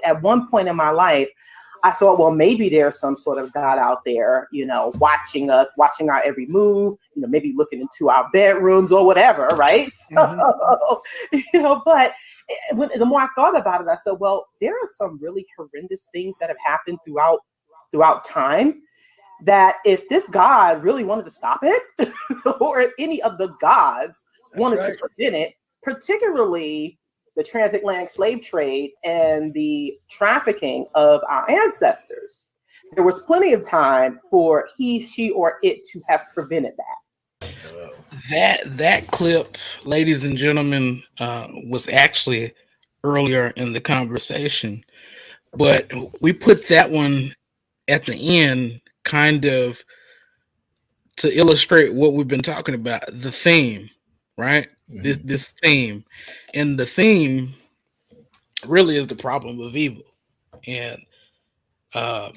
at one point in my life, I thought, well, maybe there's some sort of God out there, watching us, watching our every move, maybe looking into our bedrooms or whatever, right? So, but the more I thought about it, I said, well, there are some really horrendous things that have happened throughout time, that if this God really wanted to stop it, or if any of the gods wanted to prevent it, particularly the transatlantic slave trade and the trafficking of our ancestors, there was plenty of time for he, she, or it to have prevented that. That clip, ladies and gentlemen, was actually earlier in the conversation, but we put that one at the end kind of to illustrate what we've been talking about, the theme, right? Mm-hmm. This theme, and the theme really is the problem of evil. And I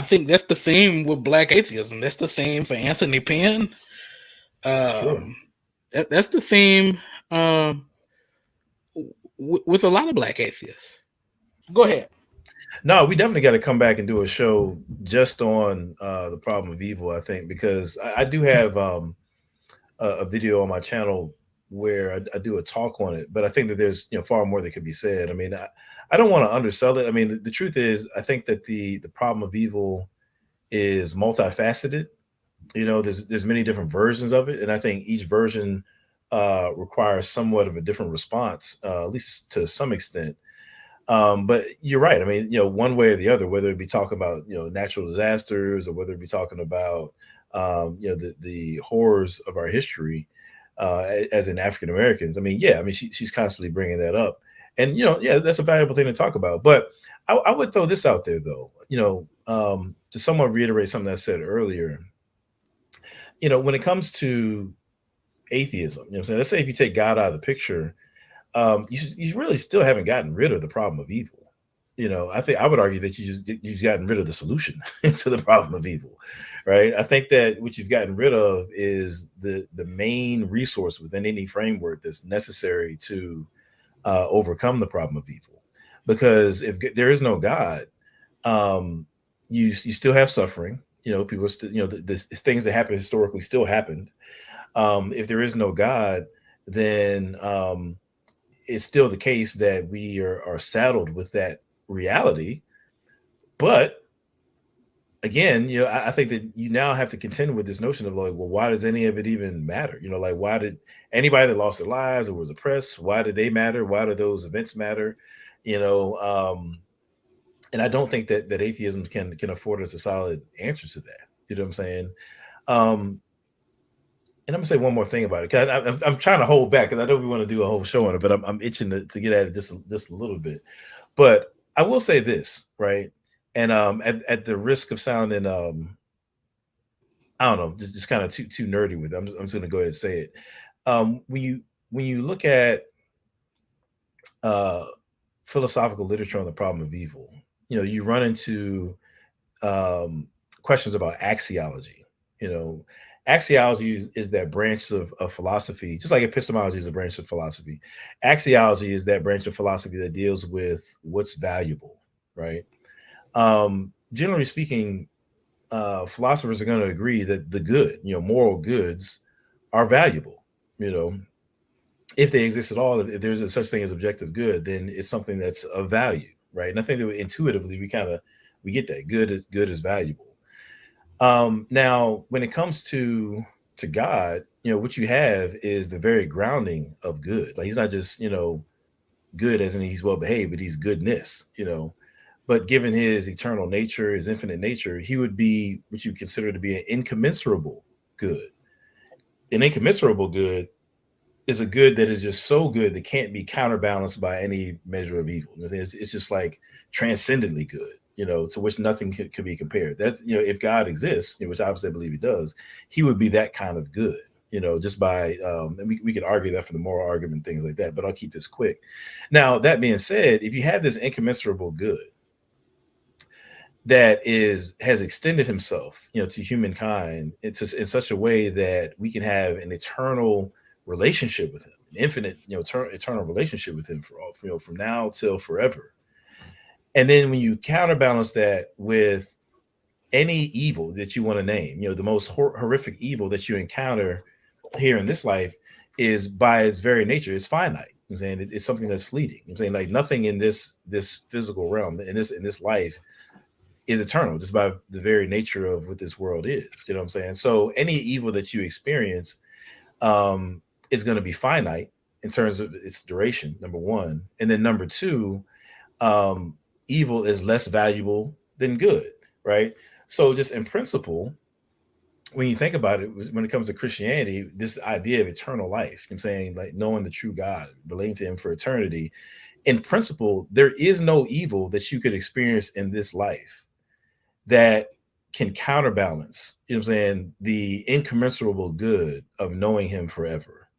think that's the theme with Black atheism. That's the theme for Anthony Penn. That's the theme with a lot of Black atheists. Go ahead. No, we definitely got to come back and do a show just on the problem of evil, I think, because I do have a video on my channel where I do a talk on it, but I think that there's far more that could be said. I mean, I don't want to undersell it. I mean, the truth is, I think that the problem of evil is multifaceted. There's many different versions of it, and I think each version requires somewhat of a different response, at least to some extent. But you're right. I mean, one way or the other, whether it be talking about, natural disasters, or whether it be talking about, the horrors of our history, as in African Americans. I mean, she's constantly bringing that up, and, that's a valuable thing to talk about. But I would throw this out there, though, to somewhat reiterate something I said earlier. When it comes to atheism, what I'm saying? Let's say if you take God out of the picture, you really still haven't gotten rid of the problem of evil. I think I would argue that you've gotten rid of the solution to the problem of evil, right? I think that what you've gotten rid of is the main resource within any framework that's necessary to overcome the problem of evil. Because if there is no God, you still have suffering. People are still, the things that happened historically still happened. If there is no God, then it's still the case that we are saddled with that reality. But again, I think that you now have to contend with this notion of like, well, why does any of it even matter? Like, why did anybody that lost their lives or was oppressed, why did they matter? Why do those events matter? And I don't think that atheism can afford us a solid answer to that. You know what I'm saying? And I'm gonna say one more thing about it, because I'm trying to hold back, because I know we want to do a whole show on it, but I'm itching to get at it just a little bit. But I will say this, right? And at the risk of sounding I don't know, just kind of too nerdy with it, I'm just gonna go ahead and say it. When you look at philosophical literature on the problem of evil, you run into questions about axiology. Axiology is that branch of philosophy, just like epistemology is a branch of philosophy. Axiology is that branch of philosophy that deals with what's valuable, right? Generally speaking, philosophers are going to agree that the good, moral goods are valuable. If they exist at all, if there's a such thing as objective good, then it's something that's of value, right? And I think that intuitively we get that good is valuable. Now, when it comes to God, what you have is the very grounding of good. Like, he's not just, good as in he's well behaved, but he's goodness, but given his eternal nature, his infinite nature, he would be what you consider to be an incommensurable good. An incommensurable good is a good that is just so good that can't be counterbalanced by any measure of evil. It's just like transcendently good. To which nothing could be compared. That's, if God exists, which obviously I believe he does, he would be that kind of good, just by, and we could argue that for the moral argument, things like that, but I'll keep this quick. Now, that being said, if you have this incommensurable good that has extended himself, to humankind in such a way that we can have an eternal relationship with him, infinite, eternal relationship with him for all, from now till forever. And then when you counterbalance that with any evil that you want to name, the most horrific evil that you encounter here in this life is by its very nature is finite. I'm saying it's something that's fleeting. I'm saying like nothing in this physical realm in this life is eternal, just by the very nature of what this world is. You know what I'm saying? So any evil that you experience is going to be finite in terms of its duration, number one. And then number two, evil is less valuable than good, right? So just in principle, when you think about it, when it comes to Christianity, this idea of eternal life, I'm saying like knowing the true God, relating to him for eternity, in principle, there is no evil that you could experience in this life that can counterbalance, I'm saying, the incommensurable good of knowing him forever.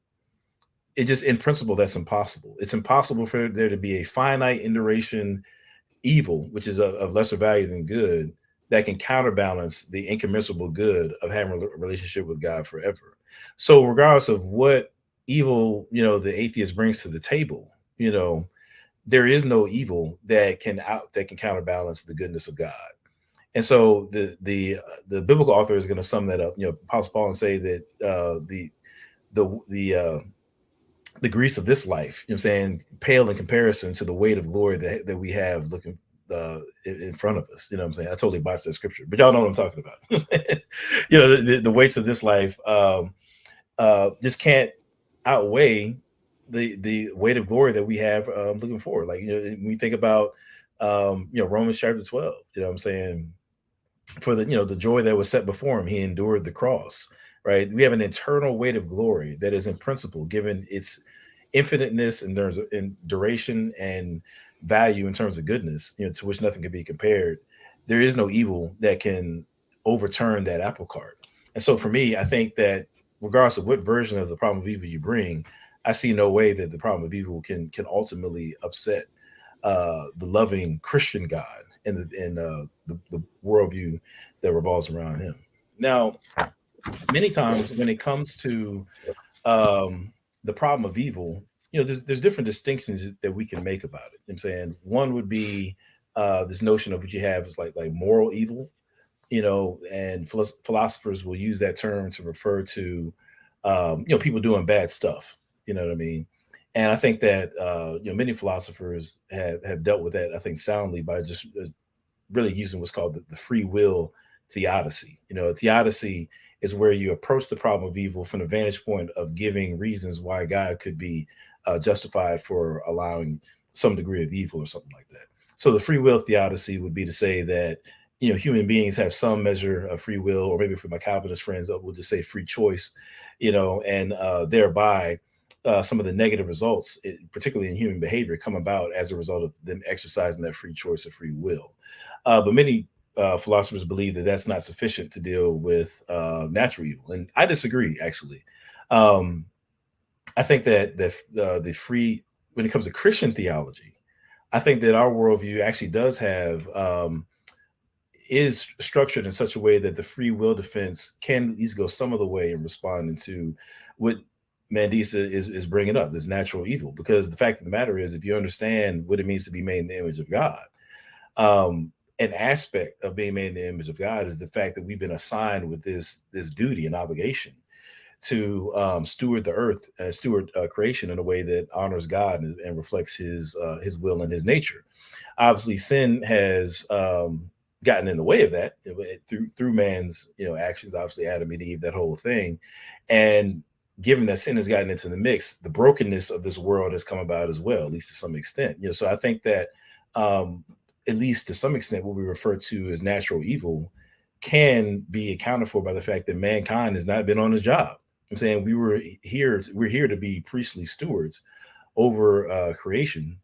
It just, in principle, that's impossible. It's impossible for there to be a finite in duration evil, which is of lesser value than good, that can counterbalance the incommensurable good of having a relationship with God forever. So regardless of what evil, the atheist brings to the table, there is no evil that can counterbalance the goodness of God. And so the biblical author is going to sum that up, Apostle Paul, and say that the griefs of this life, I'm saying, pale in comparison to the weight of glory that we have looking in front of us. I'm saying? I totally botched that scripture, but y'all know what I'm talking about. The weights of this life just can't outweigh the weight of glory that we have looking forward. Like, when we think about Romans chapter 12, I'm saying, for the joy that was set before him, he endured the cross, right? We have an eternal weight of glory that is in principle, given its infiniteness in terms of in duration and value in terms of goodness, to which nothing can be compared. There is no evil that can overturn that apple cart. And so for me, I think that regardless of what version of the problem of evil you bring, I see no way that the problem of evil can ultimately upset the loving Christian God and the worldview that revolves around him. Now, many times when it comes to the problem of evil, there's different distinctions that we can make about it. I'm saying one would be this notion of what you have is like moral evil, and philosophers will use that term to refer to people doing bad stuff. You know what I mean? And I think that many philosophers have dealt with that, I think, soundly by just really using what's called the free will theodicy. Theodicy is where you approach the problem of evil from the vantage point of giving reasons why God could be justified for allowing some degree of evil or something like that. So the free will theodicy would be to say that human beings have some measure of free will, or maybe for my Calvinist friends, we'll just say free choice, and thereby some of the negative results, particularly in human behavior, come about as a result of them exercising that free choice or free will. But many philosophers believe that that's not sufficient to deal with natural evil, and I disagree. Actually, I think that the free, when it comes to Christian theology, I think that our worldview actually does have is structured in such a way that the free will defense can at least go some of the way in responding to what Mandisa is bringing up, this natural evil. Because the fact of the matter is, if you understand what it means to be made in the image of God, an aspect of being made in the image of God is the fact that we've been assigned with this duty and obligation to steward the earth, steward creation in a way that honors God and reflects his will and his nature. Obviously, sin has gotten in the way of that through man's actions. Obviously, Adam and Eve, that whole thing, and given that sin has gotten into the mix, the brokenness of this world has come about as well, at least to some extent. So I think that at least to some extent, what we refer to as natural evil can be accounted for by the fact that mankind has not been on his job. I'm saying we're here to be priestly stewards over creation,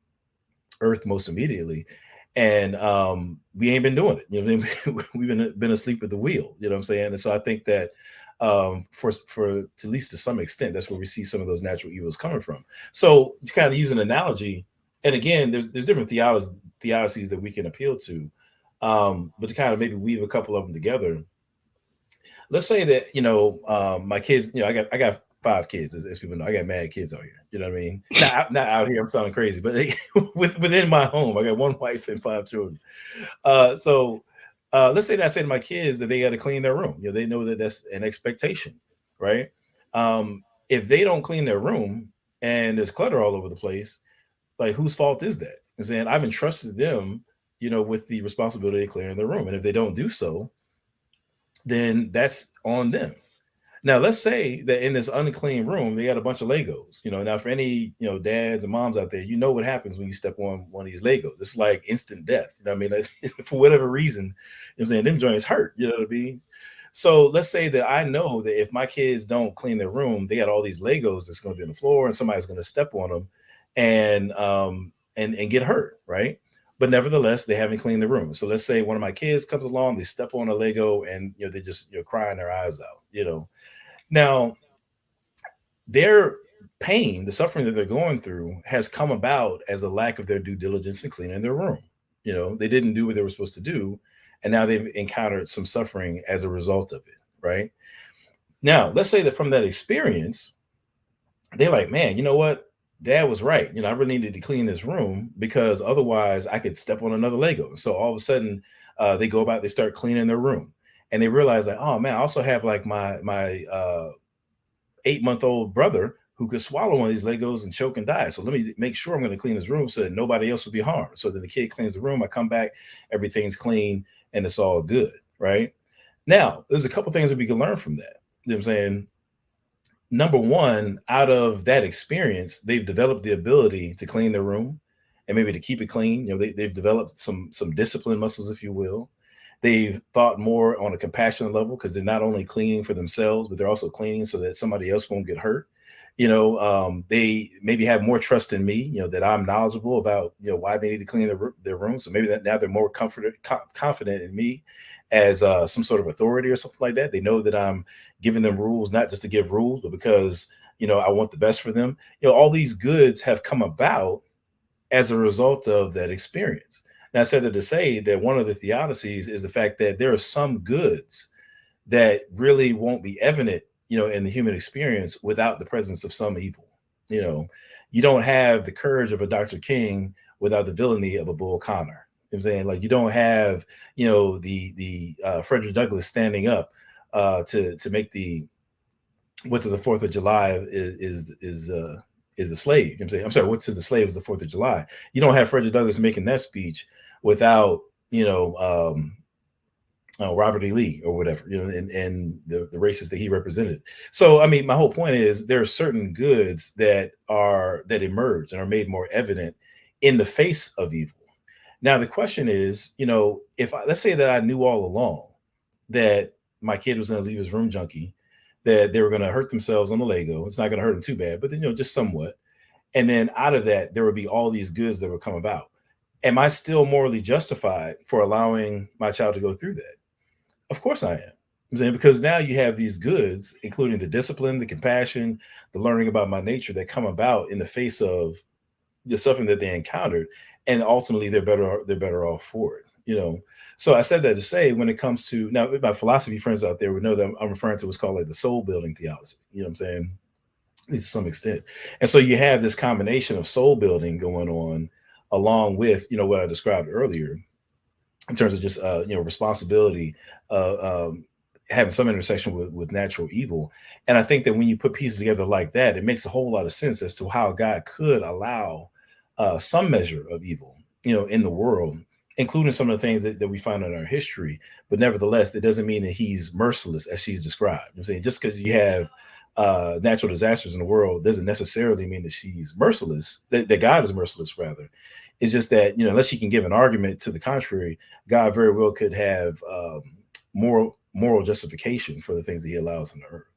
earth most immediately, and we ain't been doing it. We've been asleep at the wheel. You know what I'm saying? And so I think that for at least to some extent, that's where we see some of those natural evils coming from. So to kind of use an analogy, and again, there's different theodicies that we can appeal to, but to kind of maybe weave a couple of them together. Let's say that my kids, I got 5 kids, as people know. I got mad kids out here. You know what I mean? Not out here. I'm sounding crazy, but within my home, I got 1 wife and 5 children. So let's say that I say to my kids that they got to clean their room. You know, they know that that's an expectation, right? If they don't clean their room and there's clutter all over the place, like whose fault is that? I'm saying I've entrusted them, you know, with the responsibility of clearing their room, and if they don't do so, then that's on them. Now, let's say that in this unclean room, they got a bunch of Legos. You know, now for any, you know, dads and moms out there, you know what happens when you step on one of these Legos. It's like instant death. You know what I mean? Like, for whatever reason, you know what I'm saying, them joints hurt. You know what I mean? So let's say that I know that if my kids don't clean their room, they got all these Legos that's going to be on the floor, and somebody's going to step on them and get hurt, right? But nevertheless, they haven't cleaned the room. So let's say one of my kids comes along, they step on a Lego, and you know they just crying their eyes out. You know, now their pain, the suffering that they're going through, has come about as a lack of their due diligence in cleaning their room. You know, they didn't do what they were supposed to do, and now they've encountered some suffering as a result of it, right? Now, let's say that from that experience, they're like, man, you know what? Dad was right. You know, I really needed to clean this room because otherwise I could step on another Lego. So all of a sudden they go about, they start cleaning their room, and they realize like, oh man, I also have like my 8-month-old brother who could swallow one of these Legos and choke and die. So let me make sure I'm going to clean this room so that nobody else will be harmed. So that the kid cleans the room, I come back, everything's clean, and it's all good, right? Now, there's a couple things that we can learn from that. You know what I'm saying? Number one, out of that experience, they've developed the ability to clean their room and maybe to keep it clean. You know, they've developed some discipline muscles, if you will. They've thought more on a compassionate level because they're not only cleaning for themselves, but they're also cleaning so that somebody else won't get hurt. You know, they maybe have more trust in me, you know, that I'm knowledgeable about, you know, why they need to clean their room. So maybe that now they're more confident in me as some sort of authority or something like that. They know that I'm giving them rules, not just to give rules, but because, you know, I want the best for them. You know, all these goods have come about as a result of that experience. Now, I said that to say that one of the theodicies is the fact that there are some goods that really won't be evident, you know, in the human experience without the presence of some evil. You know, you don't have the courage of a Dr. King without the villainy of a Bull Connor. You know what I'm saying? Like, you don't have, you know, the Frederick Douglass standing up to make the what to the 4th of July is the slave. You know what I'm saying? I'm sorry, what to the slave is the 4th of July. You don't have Frederick Douglass making that speech without, you know, Robert E. Lee or whatever, you know, and the races that he represented. So, I mean, my whole point is there are certain goods that emerge and are made more evident in the face of evil. Now, the question is, you know, let's say that I knew all along that my kid was going to leave his room junkie, that they were going to hurt themselves on the Lego. It's not going to hurt them too bad, but then, you know, just somewhat. And then out of that, there would be all these goods that would come about. Am I still morally justified for allowing my child to go through that? Of course I am. I'm saying, because now you have these goods, including the discipline, the compassion, the learning about my nature that come about in the face of the suffering that they encountered, and ultimately they're better off for it. You know, so I said that to say, when it comes to now, my philosophy friends out there would know that I'm referring to what's called like the soul building theodicy. You know what I'm saying? At least to some extent. And so you have this combination of soul building going on, along with, you know, what I described earlier, in terms of just you know, responsibility, having some intersection with natural evil. And I think that when you put pieces together like that, it makes a whole lot of sense as to how God could allow some measure of evil, you know, in the world, including some of the things that we find in our history. But nevertheless, it doesn't mean that he's merciless as she's described. I'm saying just because you have natural disasters in the world doesn't necessarily mean that she's merciless, that God is merciless, rather. It's just that, you know, unless you can give an argument to the contrary, God very well could have moral justification for the things that he allows on the earth.